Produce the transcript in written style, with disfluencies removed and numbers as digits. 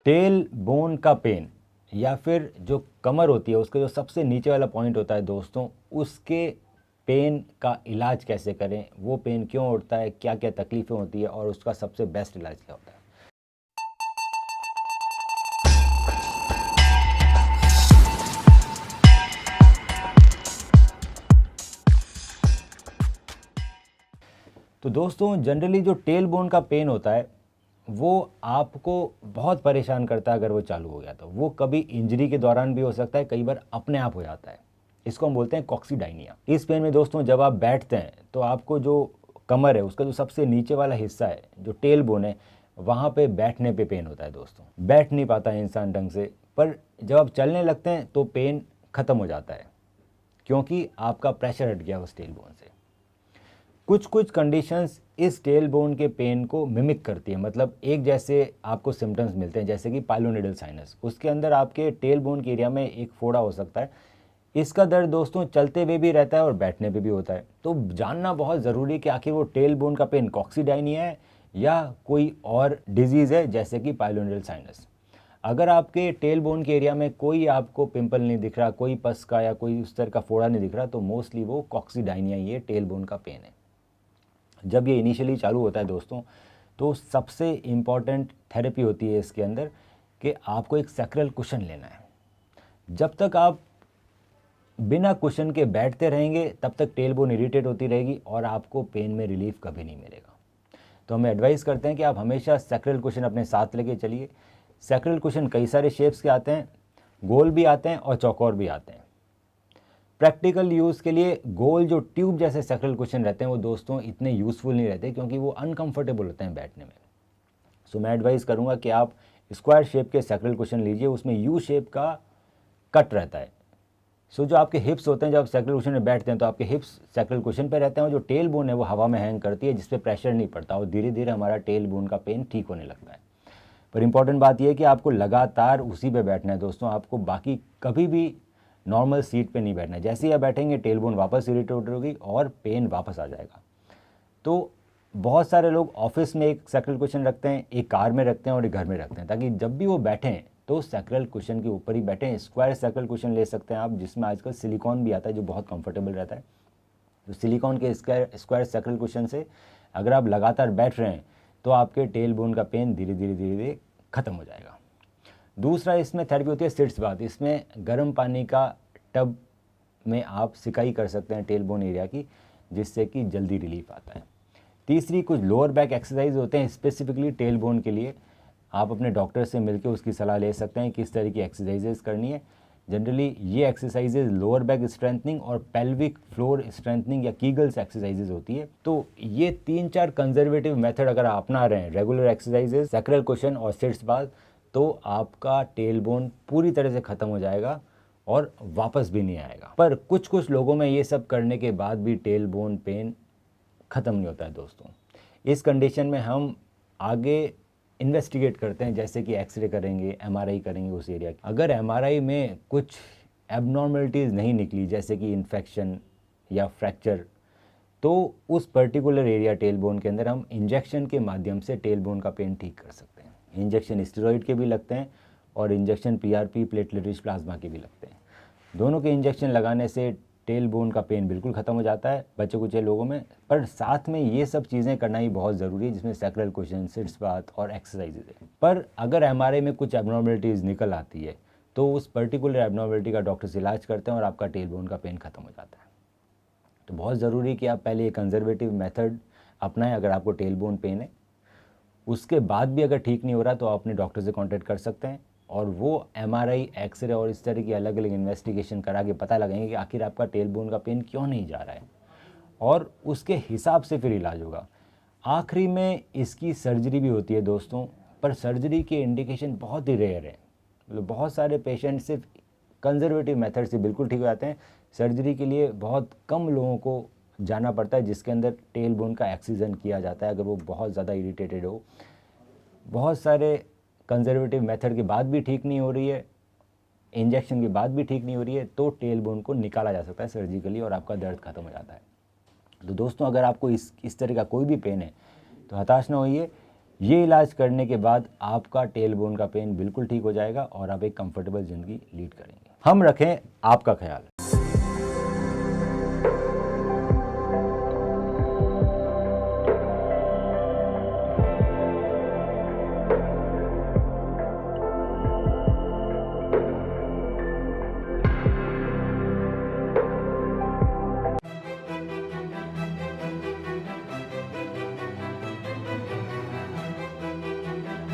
Tail bone का pen या फिर जो कमर होती है उसका जो सबसे नीचे वाला पॉइंट होता है दोस्तों, उसके पेन का इलाज कैसे करें, वो पेन क्यों उठता है, क्या क्या तकलीफ़ें होती है और उसका सबसे बेस्ट इलाज क्या होता है। तो दोस्तों जनरली जो टेल बोन का पेन होता है वो आपको बहुत परेशान करता है। अगर वो चालू हो गया तो वो कभी इंजरी के दौरान भी हो सकता है, कई बार अपने आप हो जाता है। इसको हम बोलते हैं कॉक्सीडाइनिया। इस पेन में दोस्तों जब आप बैठते हैं तो आपको जो कमर है उसका जो सबसे नीचे वाला हिस्सा है, जो टेल बोन है, वहाँ पे बैठने पे पेन होता है दोस्तों। बैठ नहीं पाता है इंसान ढंग से, पर जब आप चलने लगते हैं तो पेन ख़त्म हो जाता है, क्योंकि आपका प्रेशर हट गया उस टेल बोन से। कुछ कुछ कंडीशंस इस टेल बोन के पेन को मिमिक करती है, मतलब एक जैसे आपको सिम्टम्स मिलते हैं, जैसे कि पाइलोनिडल साइनस। उसके अंदर आपके टेल बोन के एरिया में एक फोड़ा हो सकता है। इसका दर्द दोस्तों चलते हुए भी रहता है और बैठने पे भी होता है। तो जानना बहुत ज़रूरी है कि आखिर वो टेल बोन का पेन कॉक्सीडाइनिया है या कोई और डिजीज़ है, जैसे कि पाइलोनिडल साइनस। अगर आपके टेल बोन के एरिया में कोई आपको पिंपल नहीं दिख रहा, कोई पस का या कोई उस तरह का फोड़ा नहीं दिख रहा, तो मोस्टली वो कॉक्सीडाइनिया, ये टेल बोन का पेन है। जब ये इनिशियली चालू होता है दोस्तों, तो सबसे इम्पॉर्टेंट थेरेपी होती है इसके अंदर कि आपको एक सैक्रल कुशन लेना है। जब तक आप बिना कुशन के बैठते रहेंगे तब तक टेल बोन इरिटेट होती रहेगी और आपको पेन में रिलीफ कभी नहीं मिलेगा। तो हम एडवाइस करते हैं कि आप हमेशा सैक्रल कुशन अपने साथ लेके चलिए। सैक्रल कुशन कई सारे शेप्स के आते हैं, गोल भी आते हैं और चौकोर भी आते हैं। प्रैक्टिकल यूज़ के लिए गोल जो ट्यूब जैसे सैक्रल कुशन रहते हैं वो दोस्तों इतने यूज़फुल नहीं रहते, क्योंकि वो अनकंफर्टेबल होते हैं बैठने में। सो मैं एडवाइस करूँगा कि आप स्क्वायर शेप के सैक्रल कुशन लीजिए, उसमें यू शेप का कट रहता है। सो जो आपके हिप्स होते हैं, जब आप सैक्रल कुशन में बैठते हैं तो आपके हिप्स सैक्रल कुशन पर रहते हैं और जो टेल बोन है वो हवा में हैंग करती है, जिस पे प्रेशर नहीं पड़ता और धीरे धीरे हमारा टेल बोन का पेन ठीक होने लगता है। पर इंपॉर्टेंट बात यह है कि आपको लगातार उसी पे बैठना है दोस्तों, आपको बाकी कभी भी नॉर्मल सीट पे नहीं बैठना है। जैसे ही आप बैठेंगे टेल बोन वापस इरिटेट होगी और पेन वापस आ जाएगा। तो बहुत सारे लोग ऑफिस में एक सैक्रल कुशन रखते हैं, एक कार में रखते हैं और एक घर में रखते हैं, ताकि जब भी वो बैठें तो सैक्रल कुशन के ऊपर ही बैठें। स्क्वायर सैक्रल कुशन ले सकते हैं आप, जिसमें आजकल सिलिकॉन भी आता है जो बहुत कंफर्टेबल रहता है। तो सिलिकॉन के स्क्वायर सैक्रल कुशन से अगर आप लगातार बैठ रहे हैं तो आपके टेल बोन का पेन धीरे धीरे धीरे धीरे ख़त्म हो जाएगा। दूसरा इसमें थेरेपी होती है सिट्स बाथ। इसमें गर्म पानी का टब में आप सिकाई कर सकते हैं टेल बोन एरिया की, जिससे कि जल्दी रिलीफ आता है। तीसरी कुछ लोअर बैक एक्सरसाइज होते हैं स्पेसिफिकली टेल बोन के लिए। आप अपने डॉक्टर से मिलकर उसकी सलाह ले सकते हैं किस तरह की एक्सरसाइजेज करनी है। जनरली ये एक्सरसाइजेज लोअर बैक स्ट्रेंथनिंग और पेल्विक फ्लोर स्ट्रेंथनिंग या कीगल्स एक्सरसाइजेज होती है। तो ये 3-4 कंजर्वेटिव मेथड अगर आप अपना रहे हैं, रेगुलर एक्सरसाइजेज, सैक्रल कुशन और सिट्स बाथ, तो आपका टेल बोन पूरी तरह से ख़त्म हो जाएगा और वापस भी नहीं आएगा। पर कुछ कुछ लोगों में ये सब करने के बाद भी टेल बोन पेन ख़त्म नहीं होता है दोस्तों। इस कंडीशन में हम आगे इन्वेस्टिगेट करते हैं, जैसे कि एक्सरे करेंगे, एमआरआई करेंगे उस एरिया की। अगर एमआरआई में कुछ एबनॉर्मलिटीज़ नहीं निकली, जैसे कि इन्फेक्शन या फ्रैक्चर, तो उस पर्टिकुलर एरिया टेल बोन के अंदर हम इंजेक्शन के माध्यम से टेल बोन का पेन ठीक कर सकते हैं। इंजेक्शन स्टेरॉइड के भी लगते हैं और injection PRP platelet rich plasma के भी लगते हैं। दोनों के इंजेक्शन लगाने से टेल बोन का पेन बिल्कुल ख़त्म हो जाता है बच्चे कुछ लोगों में। पर साथ में ये सब चीज़ें करना ही बहुत ज़रूरी है, जिसमें सैक्रल कुशन, सिट्स बाथ और एक्सरसाइजेज है। पर अगर एमआरआई में कुछ एबनॉर्मलिटीज़ निकल आती है तो उस पर्टिकुलर एबनॉर्मलिटी का डॉक्टर से इलाज करते हैं और आपका टेल बोन का पेन ख़त्म हो जाता है। तो बहुत ज़रूरी है कि आप पहले ये कंजर्वेटिव मेथड अपनाएं अगर आपको टेल बोन पेन है। उसके बाद भी अगर ठीक नहीं हो रहा तो आप अपने डॉक्टर से कांटेक्ट कर सकते हैं और वो एमआरआई, एक्सरे और इस तरह की अलग अलग इन्वेस्टिगेशन करा के पता लगाएंगे कि आखिर आपका टेल बोन का पेन क्यों नहीं जा रहा है, और उसके हिसाब से फिर इलाज होगा। आखिरी में इसकी सर्जरी भी होती है दोस्तों, पर सर्जरी के इंडिकेशन बहुत ही रेयर है। मतलब बहुत सारे पेशेंट सिर्फ कंजर्वेटिव मेथड से बिल्कुल ठीक हो जाते हैं। सर्जरी के लिए बहुत कम लोगों को जाना पड़ता है, जिसके अंदर टेल बोन का एक्सीजन किया जाता है अगर वो बहुत ज़्यादा इरिटेटेड हो। बहुत सारे कंजर्वेटिव मेथड के बाद भी ठीक नहीं हो रही है, इंजेक्शन के बाद भी ठीक नहीं हो रही है, तो टेल बोन को निकाला जा सकता है सर्जिकली और आपका दर्द खत्म हो जाता है। तो दोस्तों अगर आपको इस तरह का कोई भी पेन है तो हताश ना होइए, ये इलाज करने के बाद आपका टेल बोन का पेन बिल्कुल ठीक हो जाएगा और आप एक कंफर्टेबल ज़िंदगी लीड करेंगे। हम रखें आपका ख्याल।